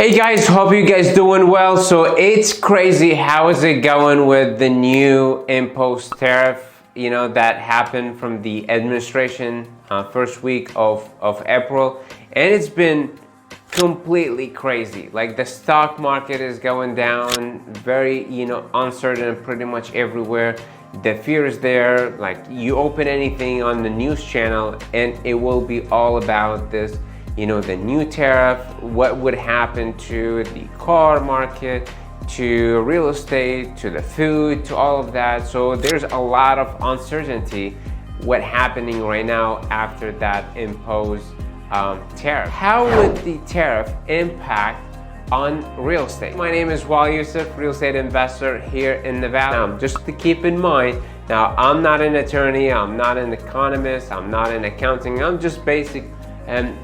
Hey guys, hope you guys doing well. So it's crazy. How is it going with the new imposed tariff, that happened from the administration first week of April. And it's been completely crazy. Like the stock market is going down, very, uncertain pretty much everywhere. The fear is there. Like you open anything on the news channel and it will be all about this, the new tariff, what would happen to the car market, to real estate, to the food, to all of that. So there's a lot of uncertainty what's happening right now after that imposed tariff. How would the tariff impact on real estate? My name is Waleed Yousif, real estate investor here in Nevada. Now, just to keep in mind, now I'm not an attorney, I'm not an economist, I'm not in accounting, I'm just basic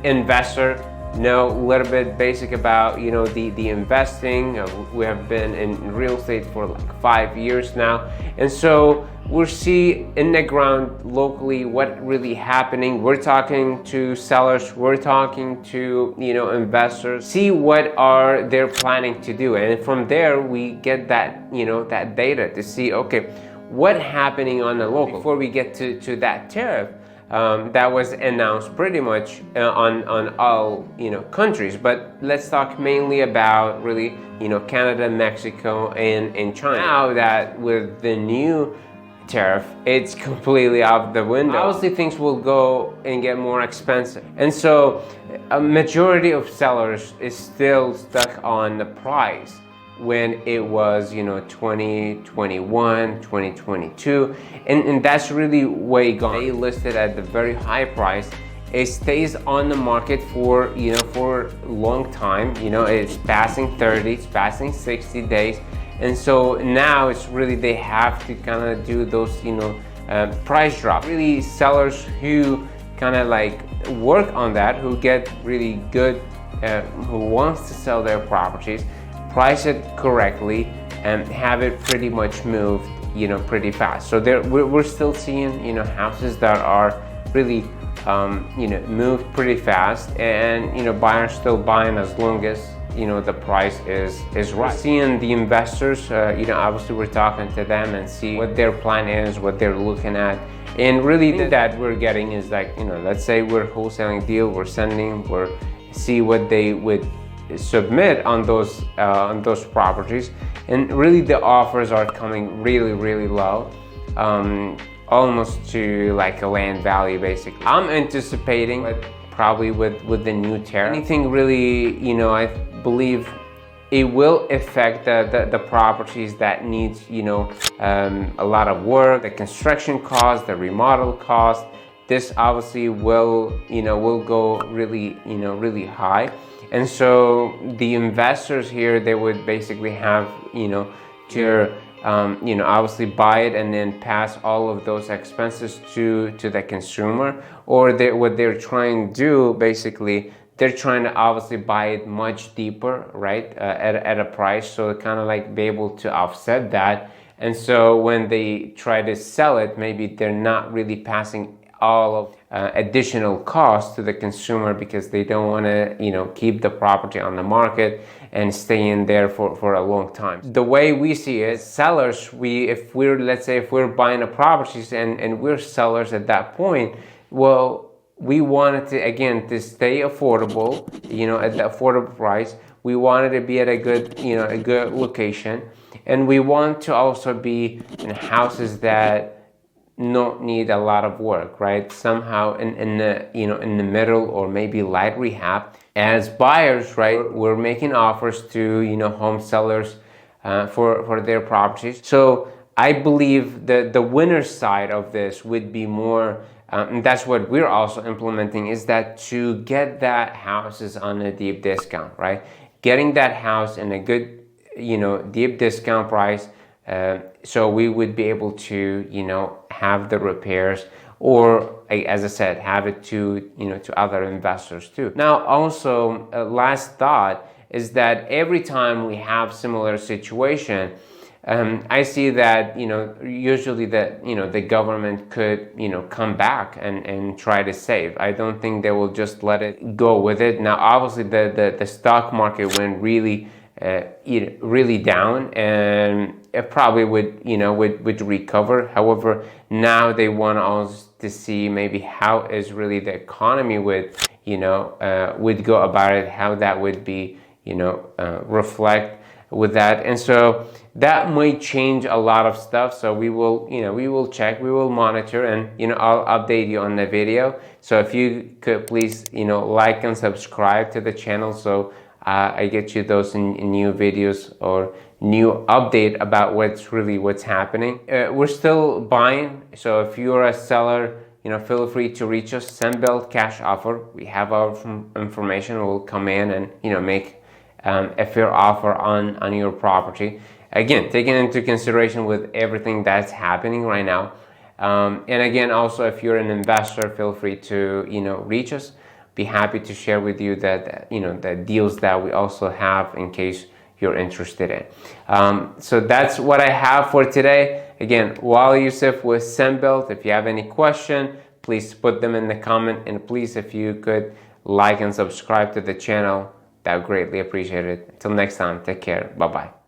investor, know a little bit basic about the investing. We have been in real estate for like 5 years now, and so we'll see in the ground locally what really happening. We're talking to sellers, we're talking to investors, see what are they're planning to do, and from there we get that that data to see okay what happening on the local before we get to that tariff that was announced pretty much on all countries. But let's talk mainly about really Canada, Mexico, and China. Now that with the new tariff, it's completely out the window. Obviously things will go and get more expensive, and so a majority of sellers is still stuck on the price when it was 2021, 2022, and that's really way gone. They listed at the very high price. It stays on the market for for a long time. It's passing 30, it's passing 60 days, and so now it's really they have to kind of do those price drop. Really sellers who kind of like work on that, who get really good, who wants to sell their properties, price it correctly and have it pretty much moved pretty fast. So we're still seeing houses that are really moved pretty fast, and buyers still buying as long as the price is right. We're seeing the investors, obviously we're talking to them and see what their plan is, what they're looking at. And really that we're getting is like, let's say we're wholesaling deal, we're see what they would submit on those properties, and really the offers are coming really low, almost to like a land value basically. I'm anticipating probably with the new tariff, anything really I believe it will affect the properties that needs a lot of work, the construction cost, the remodel cost. This obviously will will go really really high. And so the investors here, they would basically have to obviously buy it and then pass all of those expenses to the consumer, or what they're trying to do basically, they're trying to obviously buy it much deeper, right, at a price, so kind of like be able to offset that. And so when they try to sell it, maybe they're not really passing all of additional costs to the consumer, because they don't want to keep the property on the market and stay in there for a long time. The way we see it, sellers, let's say if we're buying a properties and we're sellers at that point, well, we wanted to again to stay affordable, at the affordable price. We wanted to be at a good a good location, and we want to also be in houses that not need a lot of work, right? Somehow in the in the middle, or maybe light rehab. As buyers, right, we're making offers to home sellers for their properties. So I believe the winner side of this would be more, and that's what we're also implementing, is that to get that houses on a deep discount, right? Getting that house in a good deep discount price. So we would be able to have the repairs, or as I said, have it to to other investors too. Now also, last thought is that every time we have similar situation, I see that, usually that, the government could, come back and try to save. I don't think they will just let it go with it. Now, obviously, the stock market went really, really down, and it probably would recover. However, now they want us to see maybe how is really the economy would go about it, how that would be, reflect with that. And so that might change a lot of stuff. So we will check, we will monitor, and I'll update you on the video. So if you could please like and subscribe to the channel, so I get you those in new videos or new update about what's happening. We're still buying, so if you're a seller, feel free to reach us. Send-built cash offer. We have our information. We'll come in and make a fair offer on your property. Again, taking into consideration with everything that's happening right now. And again, also if you're an investor, feel free to reach us. Be happy to share with you that the deals that we also have in case you're interested in. So that's what I have for today. Again, Waleed Yousif with Send-Built. If you have any question, please put them in the comment, and please, if you could like and subscribe to the channel, that would greatly appreciate it. Until next time, take care. Bye-bye.